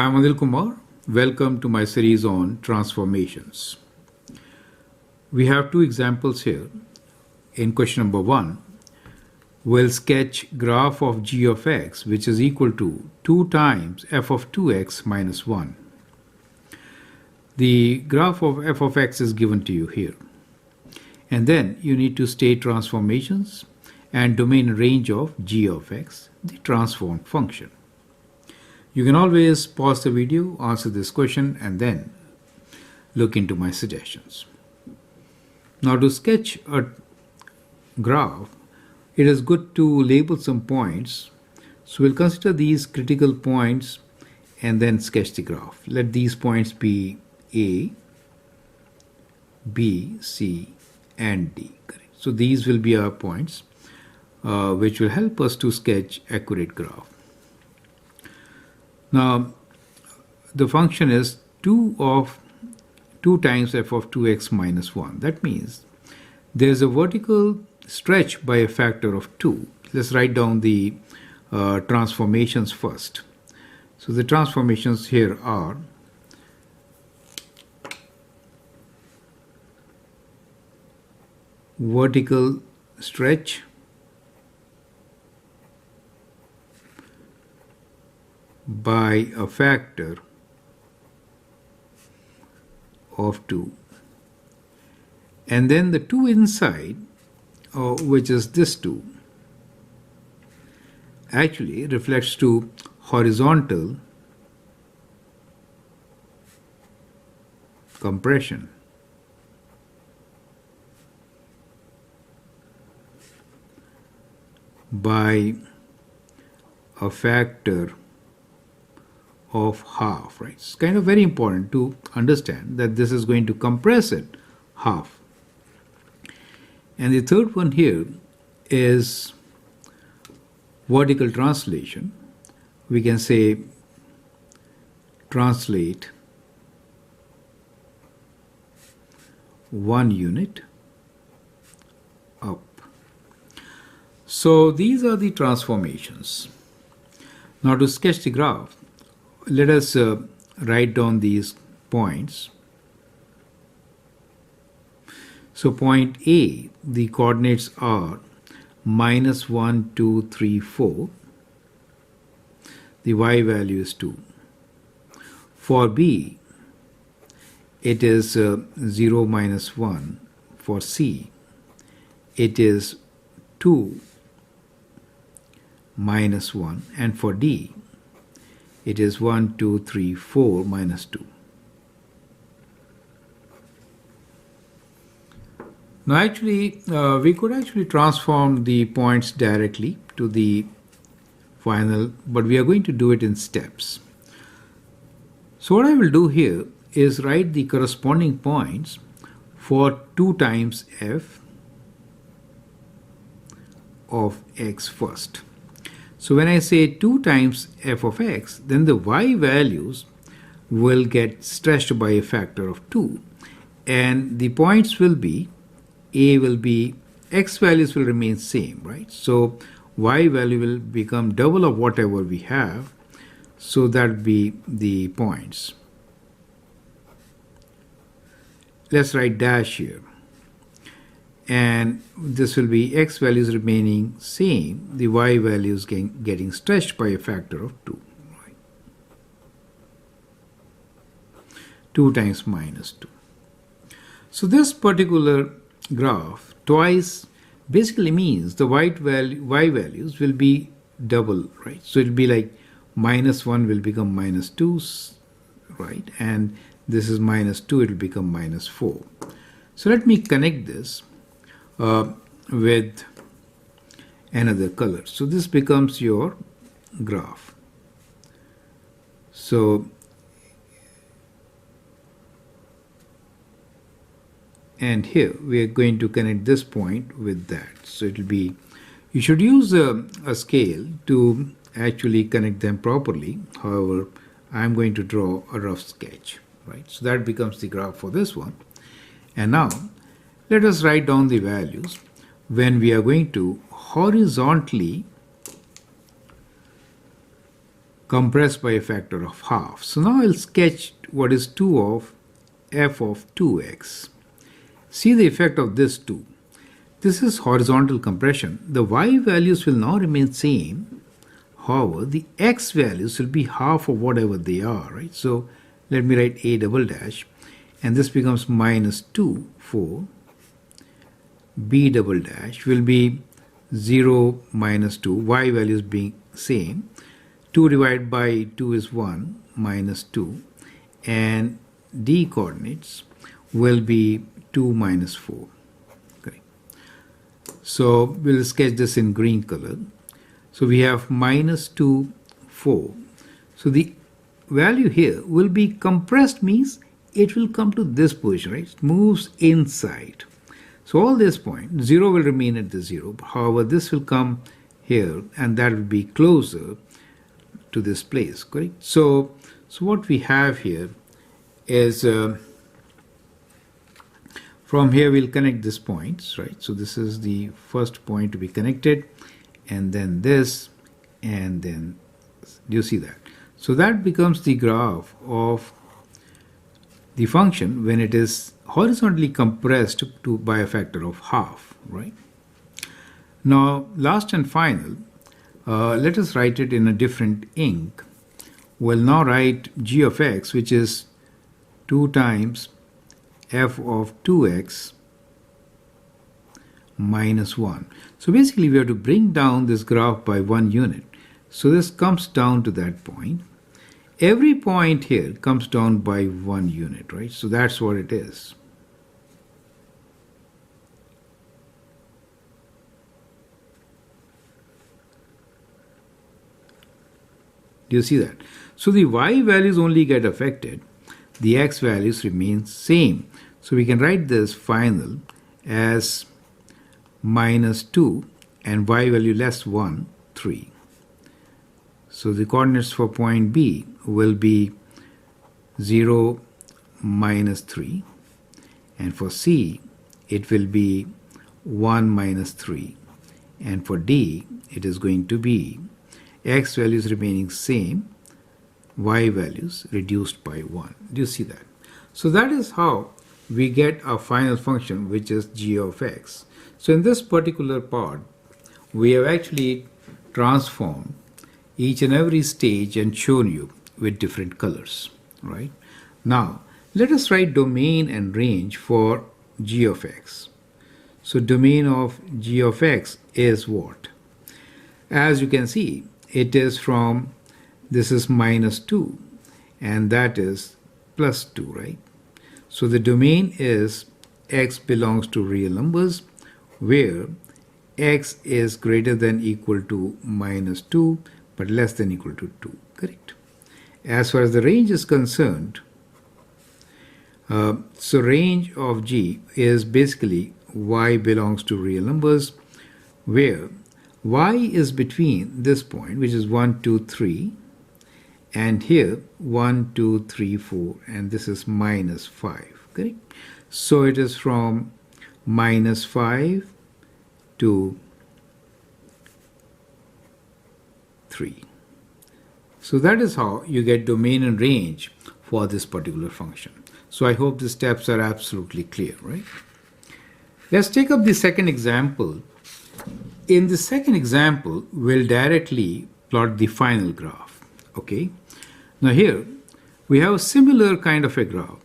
I'm Anil Kumar. Welcome to my series on transformations. We have two examples here. In question number 1, we'll sketch graph of g of x which is equal to 2 times f of 2x minus 1. The graph of f of x is given to you here. And then you need to state transformations and domain range of g of x, the transformed function. You can always pause the video, answer this question, and then look into my suggestions. Now, to sketch a graph, it is good to label some points. So we'll consider these critical points and then sketch the graph. Let these points be A, B, C, and D. So these will be our points which will help us to sketch accurate graph. Now, the function is 2 times f of 2x minus 1. That means there's a vertical stretch by a factor of 2. Let's write down the transformations first. So the transformations here are vertical stretch by a factor of 2, and then the 2 inside, which is this 2, actually reflects to horizontal compression by a factor of half, right? It's kind of very important to understand that this is going to compress it half. And the third one here is vertical translation. We can say translate 1 unit up. So these are the transformations. Now, to sketch the graph, let us write down these points. So point A, the coordinates are minus 1, 2, 3, 4. The y value is 2. For B, it is 0, minus 1. For C, it is 2, minus 1. And for D, it is 1, 2, 3, 4, minus 2. Now actually, we could actually transform the points directly to the final, but we are going to do it in steps. So what I will do here is write the corresponding points for 2 times f of x first. So when I say 2 times f of x, then the y values will get stretched by a factor of 2. And the points will be, A will be, x values will remain same, right? So y value will become double of whatever we have. So that will be the points. Let's write dash here. And this will be x values remaining same, the y values getting stretched by a factor of 2. Right? 2 times minus 2. So this particular graph twice basically means the y values will be double, right? So it will be like minus 1 will become minus 2, right? And this is minus 2, it will become minus 4. So let me connect this with another color. So this becomes your graph. So and here we are going to connect this point with that. So it will be, you should use a scale to actually connect them properly. However, I'm going to draw a rough sketch, right? So that becomes the graph for this one. And now let us write down the values when we are going to horizontally compressed by a factor of half. So now I'll sketch what is 2 of f of 2x. See the effect of this 2. This is horizontal compression. The y values will now remain same. However, the x values will be half of whatever they are, right? So let me write a double dash, and this becomes minus 2 4. B double dash will be 0 minus 2, y values being same. 2 divided by 2 is 1 minus 2, and d coordinates will be 2 minus 4. Okay. So we'll sketch this in green color. So we have minus 2 4. So the value here will be compressed, means it will come to this position, right? It moves inside. So all this point, 0 will remain at the 0. However, this will come here, and that will be closer to this place, correct? So what we have here is, from here we'll connect these points, right? So this is the first point to be connected, and then this, and then, do you see that? So that becomes the graph of the function when it is horizontally compressed by a factor of half, right? Now, last and final, let us write it in a different ink. We'll now write g of x, which is 2 times f of 2x minus 1. So basically we have to bring down this graph by 1 unit. So this comes down to that point. Every point here comes down by 1 unit, right? So that's what it is. Do you see that? So the y values only get affected. The x values remain same. So we can write this final as minus 2 and y value less 1, 3. So the coordinates for point B will be 0, minus 3. And for C, it will be 1, minus 3. And for D, it is going to be x values remaining same, y values reduced by 1. Do you see that? So that is how we get our final function, which is g of x. So in this particular part, we have actually transformed each and every stage and shown you with different colors, right? Now, let us write domain and range for g of x. So domain of g of x is what? As you can see, it is from, this is minus 2, and that is plus 2, right? So the domain is x belongs to real numbers, where x is greater than equal to minus 2, but less than equal to 2, correct? As far as the range is concerned, so range of g is basically y belongs to real numbers, where y is between this point, which is 1, 2, 3, and here 1, 2, 3, 4, and this is minus 5, correct? So it is from minus 5 to 3. So that is how you get domain and range for this particular function. So I hope the steps are absolutely clear, right? Let's take up the second example. In the second example, we'll directly plot the final graph, okay? Now here, we have a similar kind of a graph.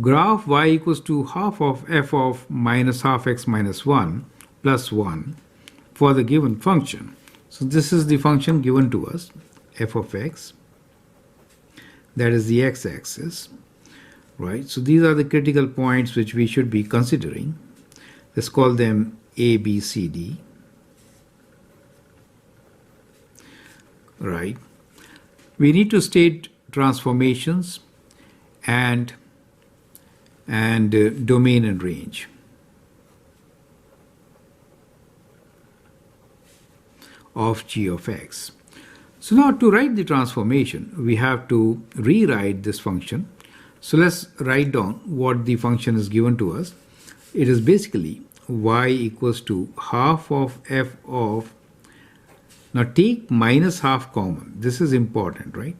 Graph y equals to half of f of minus half x minus 1 plus 1 for the given function. So this is the function given to us, f of x. That is the x-axis, right? So these are the critical points which we should be considering. Let's call them A, B, C, D, right? We need to state transformations and domain and range. Of g of x. So now to write the transformation, we have to rewrite this function. So let's write down what the function is given to us. It is basically y equals to half of f of Now take minus half common. This is important, right?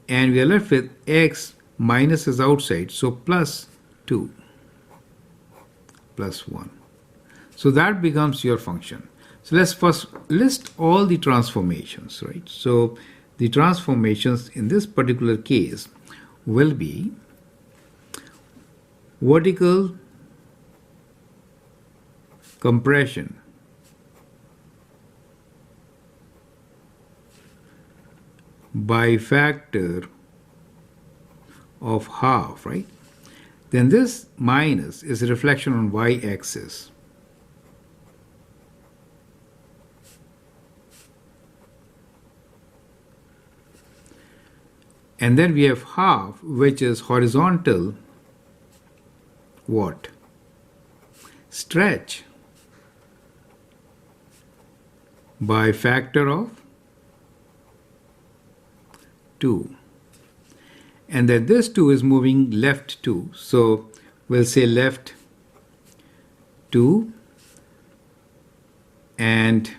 And we are left with x minus is outside, so plus 2 plus 1. So that becomes your function. So let's first list all the transformations, right? So the transformations in this particular case will be vertical compression by factor of half, right? Then this minus is a reflection on y-axis. And then we have half, which is horizontal what? Stretch by factor of 2. And then this 2 is moving left 2. So we'll say left 2 and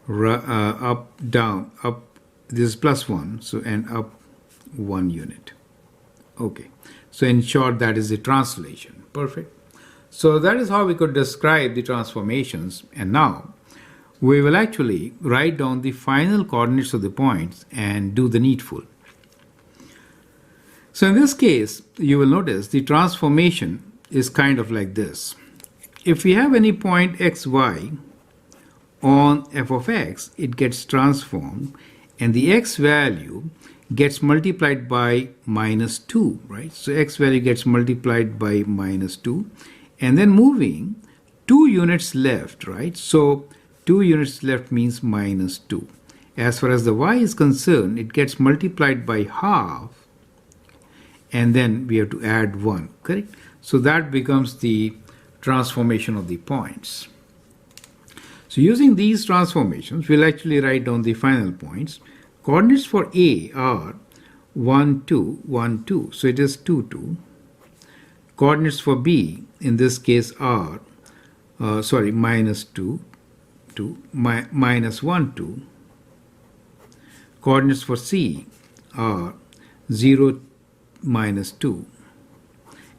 up, down, up. This is plus 1, so and up 1 unit. Okay, so in short, that is the translation. Perfect. So that is how we could describe the transformations. And now we will actually write down the final coordinates of the points and do the needful. So in this case, you will notice the transformation is kind of like this. If we have any point xy on f of x, it gets transformed and the x value gets multiplied by minus 2, right? So x value gets multiplied by minus 2 and then moving 2 units left, right? So 2 units left means minus 2. As far as the y is concerned, it gets multiplied by half and then we have to add 1, correct? So that becomes the transformation of the points. So using these transformations, we'll actually write down the final points. Coordinates for A are 1, 2, 1, 2. So it is 2, 2. Coordinates for B, in this case, are, minus 2, 2, minus 1, 2. Coordinates for C are 0, minus 2.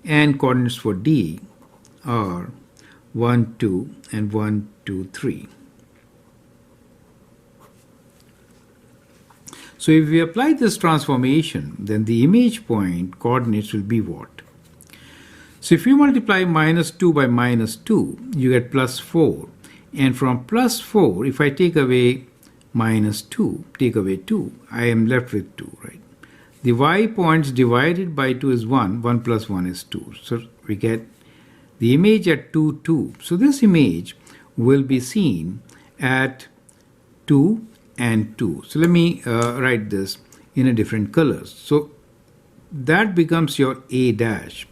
And coordinates for D are 1, 2, and 1, 2, 3. So if we apply this transformation, then the image point coordinates will be what? So if you multiply minus 2 by minus 2, you get plus 4. And from plus 4, if I take away minus 2, take away 2, I am left with 2, right? The y points divided by 2 is 1. 1 plus 1 is 2. So we get the image at 2, 2. So this image will be seen at 2 and 2. So let me write this in a different colors. So that becomes your A dash.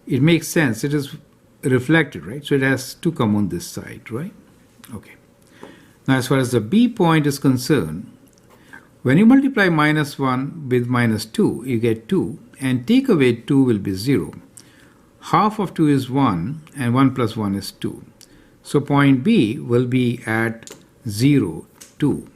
It makes sense. It is reflected, right? So it has to come on this side, right? Okay. Now as far as the B point is concerned, when you multiply minus 1 with minus 2, you get 2, and take away 2 will be 0. Half of 2 is 1, and 1 plus 1 is 2. So point B will be at 0, 2.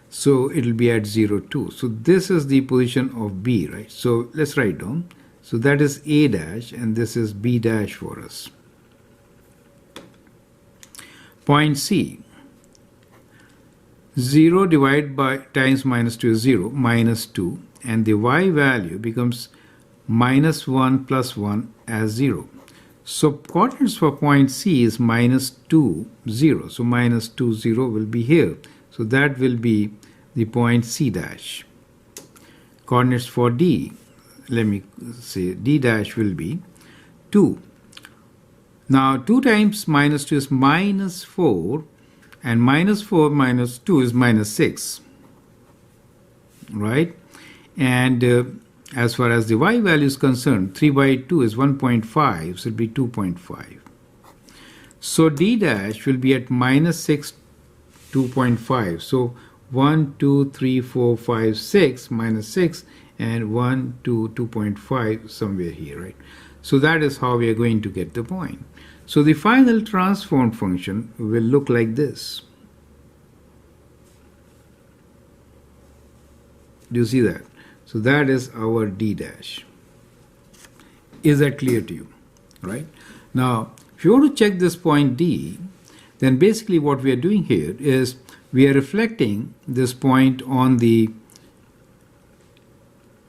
So it will be at 0, 2. So this is the position of B, right? So let's write down. So that is A dash, and this is B dash for us. Point C. 0 divided by times minus 2 is 0, minus 2, and the y value becomes minus 1 plus 1 as 0. So coordinates for point C is minus 2, 0. So minus 2, 0 will be here. So that will be the point C dash. Coordinates for D, let me say D dash will be 2. Now 2 times minus 2 is minus 4. And minus 4 minus 2 is minus 6, right? And as far as the y value is concerned, 3 by 2 is 1.5, so it will be 2.5. So D dash will be at minus 6, 2.5. So 1, 2, 3, 4, 5, 6, minus 6, and 1, 2, 2.5 somewhere here, right? So that is how we are going to get the point. So the final transform function will look like this. Do you see that? So that is our D dash. Is that clear to you? Right? Now, if you want to check this point D, then basically what we are doing here is we are reflecting this point on the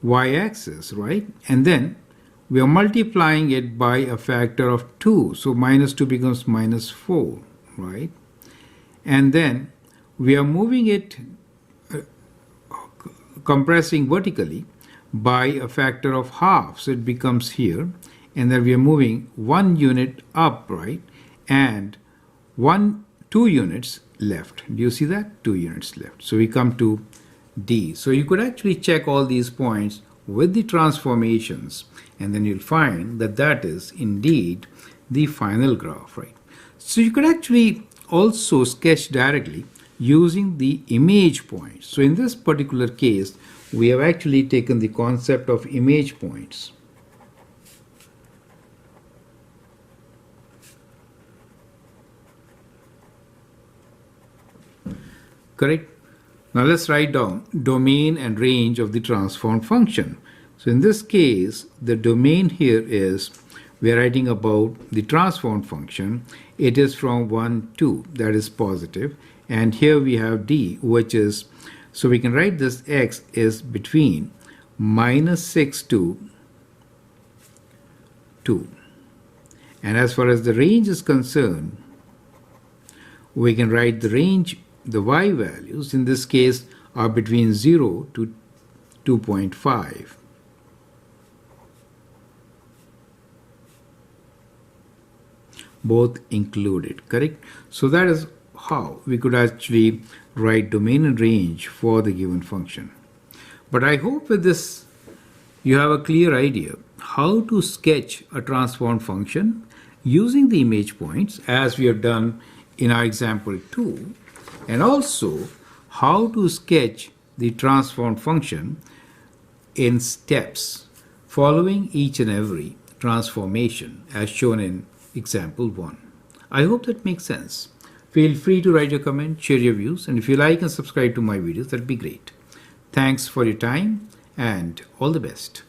y-axis, right? And then we are multiplying it by a factor of 2. So minus 2 becomes minus 4, right? And then we are moving it, compressing vertically by a factor of half. So it becomes here. And then we are moving 1 unit up, right? And 2 units left. Do you see that? 2 units left. So we come to D. So you could actually check all these points with the transformations, and then you'll find that that is indeed the final graph, right? So you could actually also sketch directly using the image points. So in this particular case, we have actually taken the concept of image points. Correct? Now let's write down domain and range of the transform function. So in this case, the domain here is, we are writing about the transform function. It is from 1, 2, that is positive. And here we have D, which is, so we can write this x is between minus 6 to 2. And as far as the range is concerned, we can write the range, the y values in this case are between 0 to 2.5. Both included, correct? So that is how we could actually write domain and range for the given function. But I hope with this you have a clear idea how to sketch a transform function using the image points as we have done in our example 2, and also how to sketch the transform function in steps following each and every transformation as shown in example 1. I hope that makes sense. Feel free to write your comment, share your views, and if you like and subscribe to my videos, that'd be great. Thanks for your time and all the best.